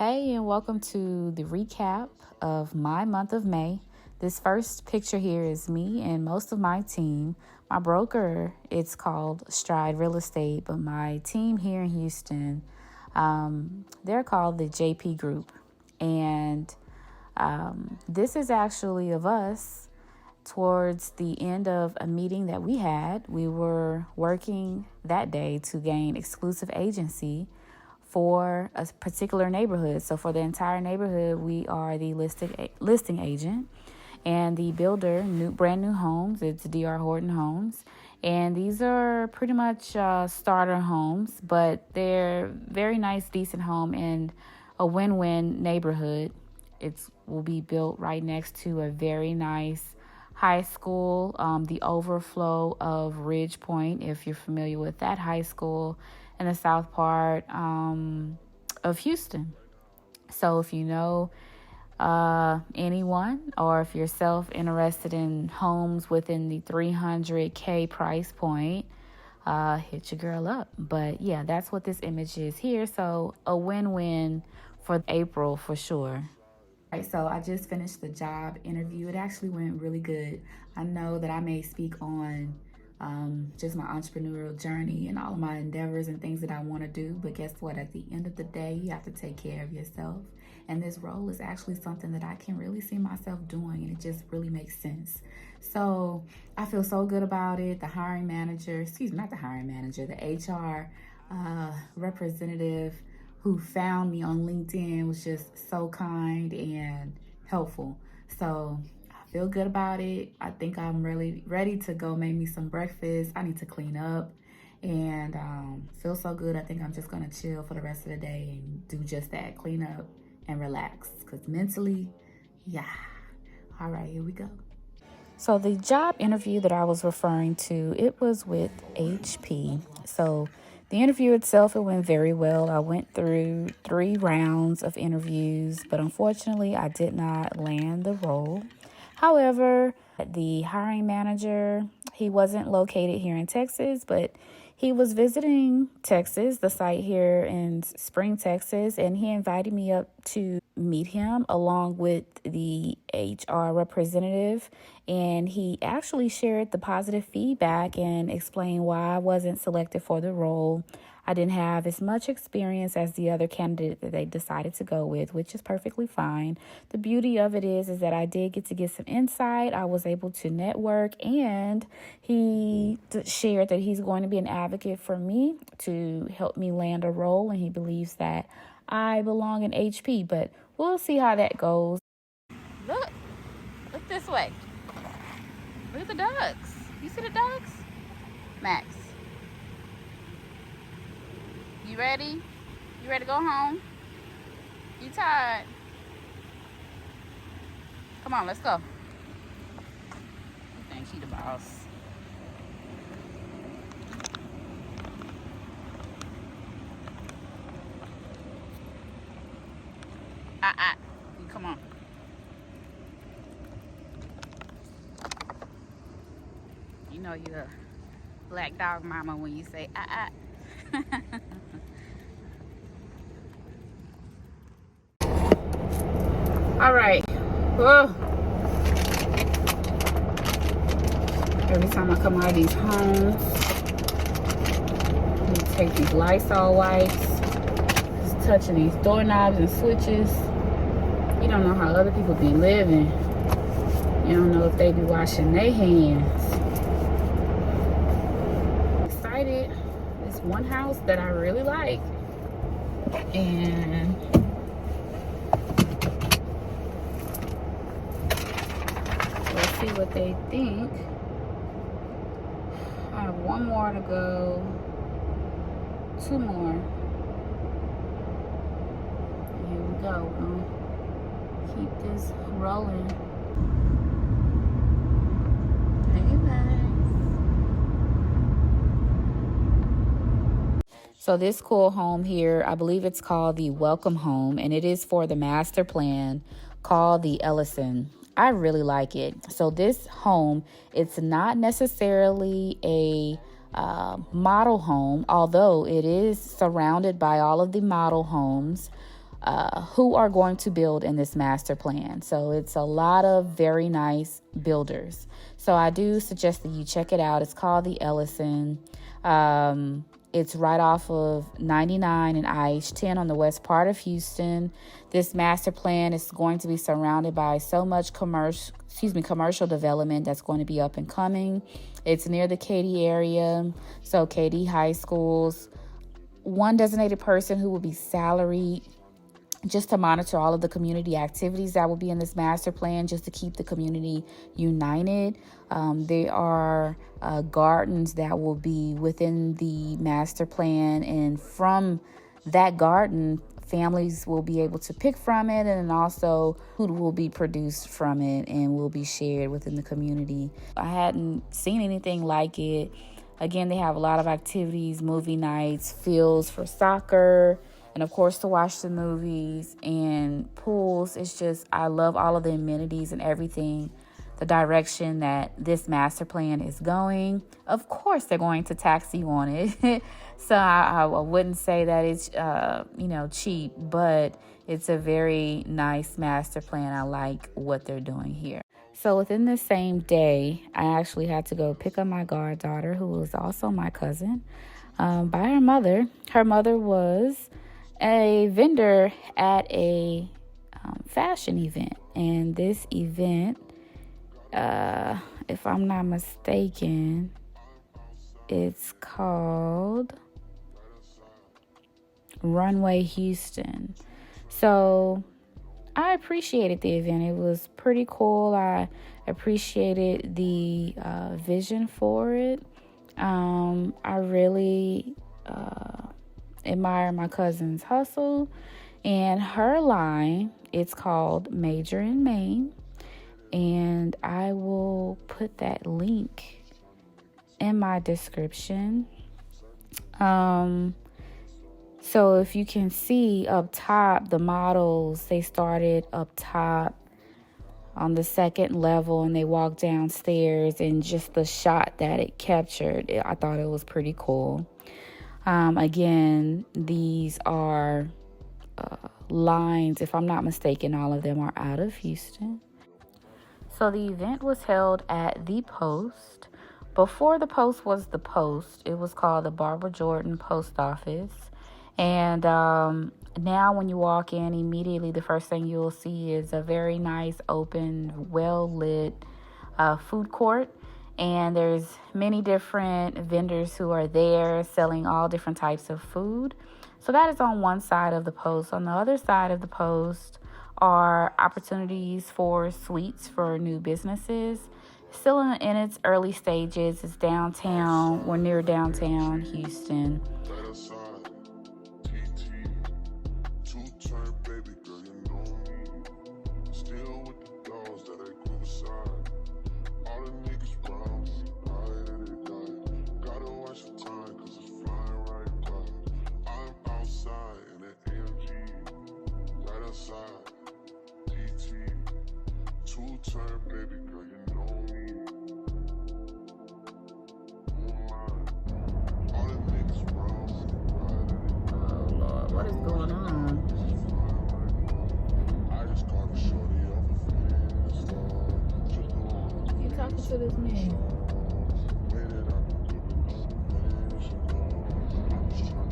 Hey, and welcome to the recap of my month of May. This first picture here is me and most of my team. My broker, it's called Stride Real Estate, but my team here in Houston, they're called the JP Group. And this is actually of us towards the end of a meeting that we had. We were working that day to gain exclusive agency for a particular neighborhood. So for the entire neighborhood, we are the listing agent, and the builder, brand new homes. It's DR Horton Homes, and these are pretty much starter homes, but they're very nice, decent home in a win-win neighborhood. It will be built right next to a very nice high school, the overflow of Ridge Point, if you're familiar with that high school, in the south part of Houston. So if you know anyone, or if you're interested in homes within the $300K price point, hit your girl up. But yeah, that's what this image is here. So a win-win for April for sure. All right, so I just finished the job interview. It actually went really good. I know that I may speak on just my entrepreneurial journey and all of my endeavors and things that I want to do. But guess what? At the end of the day, you have to take care of yourself. And this role is actually something that I can really see myself doing, and it just really makes sense. So I feel so good about it. The hiring manager, not the hiring manager, the HR representative who found me on LinkedIn was just so kind and helpful. So I feel good about it. I think I'm really ready to go make me some breakfast. I need to clean up and feel so good. I think I'm just gonna chill for the rest of the day and do just that, clean up and relax, because mentally, yeah. All right, here we go. So the job interview that I was referring to, it was with HP. So the interview itself, it went very well. I went through 3 rounds of interviews, but unfortunately, I did not land the role. However, the hiring manager, he wasn't located here in Texas, but he was visiting Texas, the site here in Spring, Texas, and he invited me up to meet him along with the HR representative. And he actually shared the positive feedback and explained why I wasn't selected for the role. I didn't have as much experience as the other candidate that they decided to go with, which is perfectly fine. The beauty of it is that I did get some insight. I was able to network, and he shared that he's going to be an advocate for me to help me land a role, and he believes that I belong in HP, but we'll see how that goes. Look this way. Look at the ducks. You see the ducks? Max, you ready? You ready to go home? You tired? Come on, let's go. You think she the boss? You come on. You know you're a black dog mama when you say All right. Whoa. Every time I come out of these homes, I take these Lysol wipes, just touching these doorknobs and switches. You don't know how other people be living. You don't know if they be washing their hands. Excited. It's one house that I really like, and let's see what they think. I have 1 more to go. 2 more. Here we go. We'll keep this rolling. Hey, Max. So this cool home here, I believe it's called the Welcome Home, and it is for the master plan called the Ellison. I really like it. So this home, it's not necessarily a model home, although it is surrounded by all of the model homes. who are going to build in this master plan. So it's a lot of very nice builders. So I do suggest that you check it out. It's called the Ellison. It's right off of 99 and IH-10 on the west part of Houston. This master plan is going to be surrounded by so much commercial development that's going to be up and coming. It's near the Katy area, so Katy high schools. One designated person who will be salaried just to monitor all of the community activities that will be in this master plan, just to keep the community united. There are gardens that will be within the master plan, and from that garden, families will be able to pick from it, and also food will be produced from it and will be shared within the community. I hadn't seen anything like it. Again, they have a lot of activities, movie nights, fields for soccer, and of course to watch the movies, and pools. It's just, I love all of the amenities and everything, the direction that this master plan is going. Of course, they're going to tax you on it. So I wouldn't say that it's, cheap, but it's a very nice master plan. I like what they're doing here. So within the same day, I actually had to go pick up my goddaughter, who was also my cousin, by her mother. Her mother was a vendor at a fashion event, and this event, if I'm not mistaken, it's called Runway Houston. So I appreciated the event. It was pretty cool. I appreciated the vision for it. I really admire my cousin's hustle, and her line, it's called Major in Maine, and I will put that link in my description. So if you can see up top, the models, they started up top on the second level and they walked downstairs, and just the shot that it captured, I thought it was pretty cool. Again, these are lines, if I'm not mistaken, all of them are out of Houston. So the event was held at the Post. Before the Post was the Post, it was called the Barbara Jordan Post Office. And now when you walk in, immediately the first thing you'll see is a very nice, open, well-lit food court. And there's many different vendors who are there selling all different types of food. So that is on one side of the Post. On the other side of the Post are opportunities for suites for new businesses. Still in its early stages. It's downtown. We're near downtown Houston. What is going on? You talking to this man?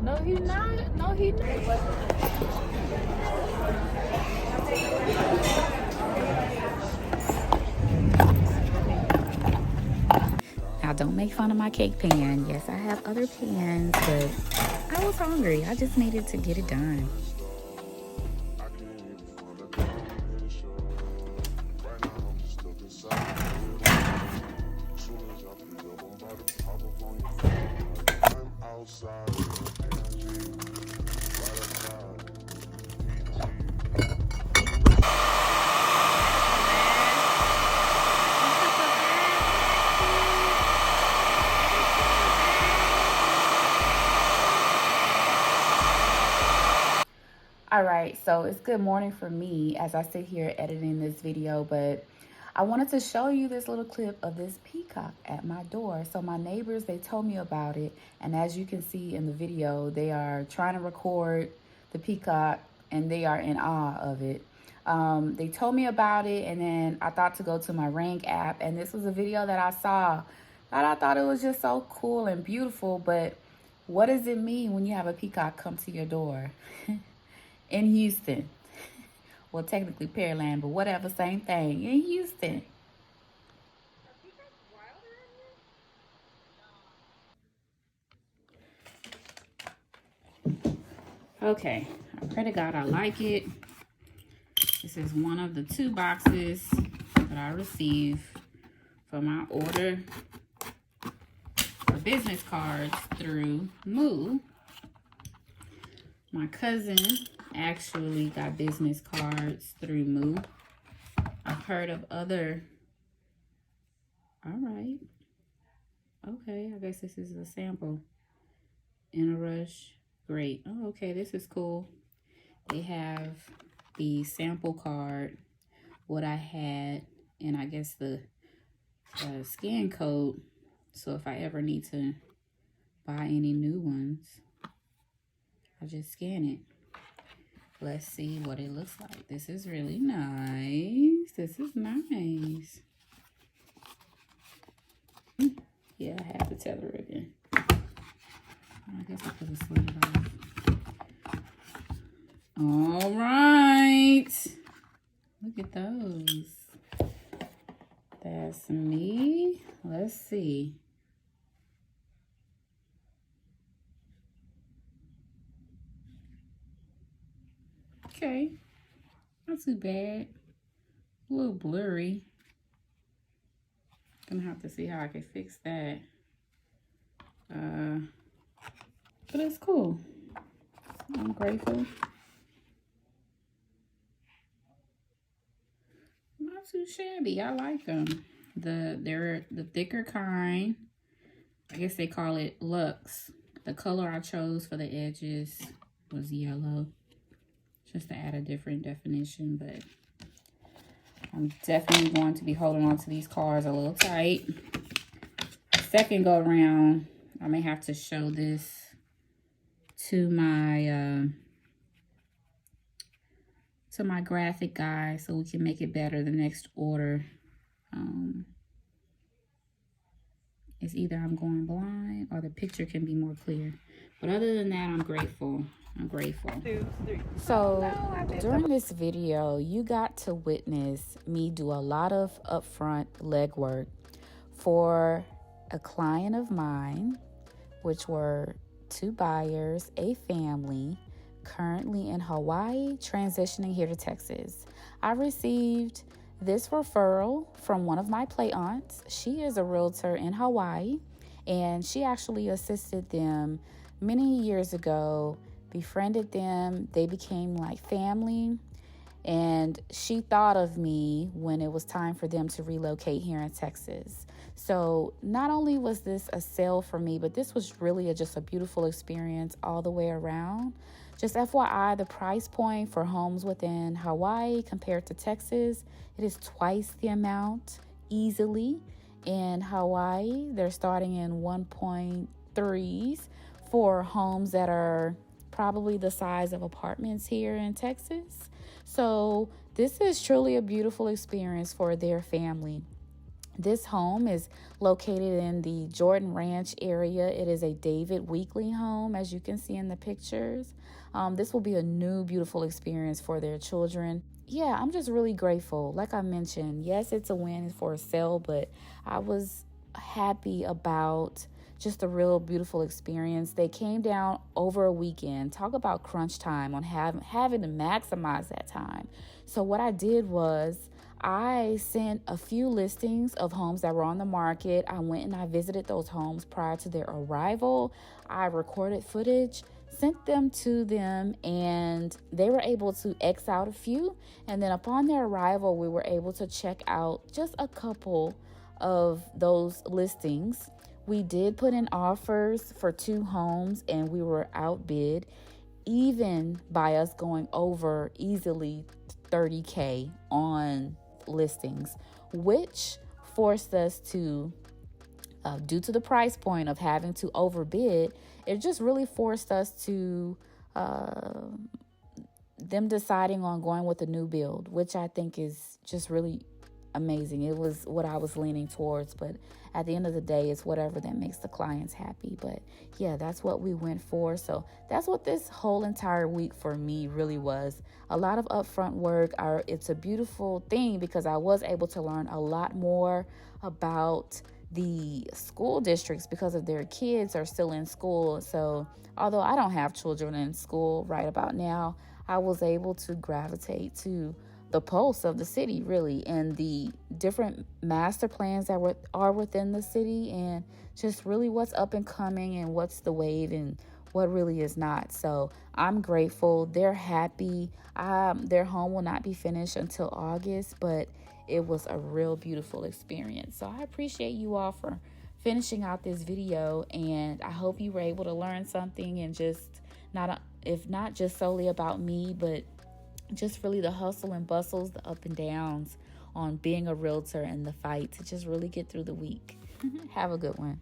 No, he's not. No, he's not. Now, don't make fun of my cake pan. Yes, I have other pans, but I was hungry. I just needed to get it done. All right, so it's good morning for me as I sit here editing this video, but I wanted to show you this little clip of this peacock at my door. So my neighbors, they told me about it, and as you can see in the video, they are trying to record the peacock and they are in awe of it. They told me about it, and then I thought to go to my Rank app, and this was a video that I saw, and I thought it was just so cool and beautiful. But what does it mean when you have a peacock come to your door in Houston? Well, technically Pearland, but whatever, same thing, in Houston. Okay, I pray to God I like it. This is one of the 2 boxes that I received for my order for business cards through Moo. My cousin actually got business cards through Moo. I've heard of other. All right. Okay, I guess this is a sample. In a rush. Great. Oh, okay, this is cool. They have the sample card, what I had, and I guess the scan code. So if I ever need to buy any new ones, I just scan it. Let's see what it looks like. This is really nice. This is nice. Yeah, I have to tell her again. I guess I could have slid it off. All right. Look at those. That's me. Let's see. Okay. Not too bad. A little blurry. Gonna have to see how I can fix that. But it's cool. I'm grateful. Not too shabby. I like them. They're the thicker kind. I guess they call it Luxe. The color I chose for the edges was yellow, just to add a different definition. But I'm definitely going to be holding on to these cards a little tight. Second go around, I may have to show this to my graphic guy so we can make it better the next order. It's either I'm going blind or the picture can be more clear. But other than that, I'm grateful. I'm grateful. 2, 3. So during this video, you got to witness me do a lot of upfront legwork for a client of mine, which were 2 buyers, a family, currently in Hawaii, transitioning here to Texas. I received this referral from one of my play aunts. She is a realtor in Hawaii, and she actually assisted them many years ago, befriended them. They became like family, and she thought of me when it was time for them to relocate here in Texas. So not only was this a sale for me, but this was really just a beautiful experience all the way around. Just FYI, the price point for homes within Hawaii compared to Texas, it is twice the amount easily. In Hawaii, they're starting in 1.3s for homes that are probably the size of apartments here in Texas. So this is truly a beautiful experience for their family. This home is located in the Jordan Ranch area. It is a David Weekley home, as you can see in the pictures. This will be a new, beautiful experience for their children. Yeah, I'm just really grateful. Like I mentioned, yes, it's a win for a sale, but I was happy about just a real beautiful experience. They came down over a weekend. Talk about crunch time on having to maximize that time. So what I did was I sent a few listings of homes that were on the market. I went and I visited those homes prior to their arrival. I recorded footage, sent them to them, and they were able to X out a few. And then upon their arrival, we were able to check out just a couple of those listings. We did put in offers for 2 homes, and we were outbid, even by us going over easily $30K on listings, which forced us to, due to the price point of having to overbid, it just really forced us to them deciding on going with a new build, which I think is just really amazing. It was what I was leaning towards, but at the end of the day, it's whatever that makes the clients happy. But yeah, that's what we went for. So that's what this whole entire week for me really was. A lot of upfront work. It's a beautiful thing because I was able to learn a lot more about the school districts because of their kids are still in school. So although I don't have children in school right about now, I was able to gravitate to the pulse of the city, really, and the different master plans that are within the city, and just really what's up and coming and what's the wave and what really is not. So I'm grateful. They're happy. Their home will not be finished until August, but it was a real beautiful experience. So I appreciate you all for finishing out this video, and I hope you were able to learn something, and just if not just solely about me, but just really the hustle and bustles, the up and downs on being a realtor and the fight to just really get through the week. Have a good one.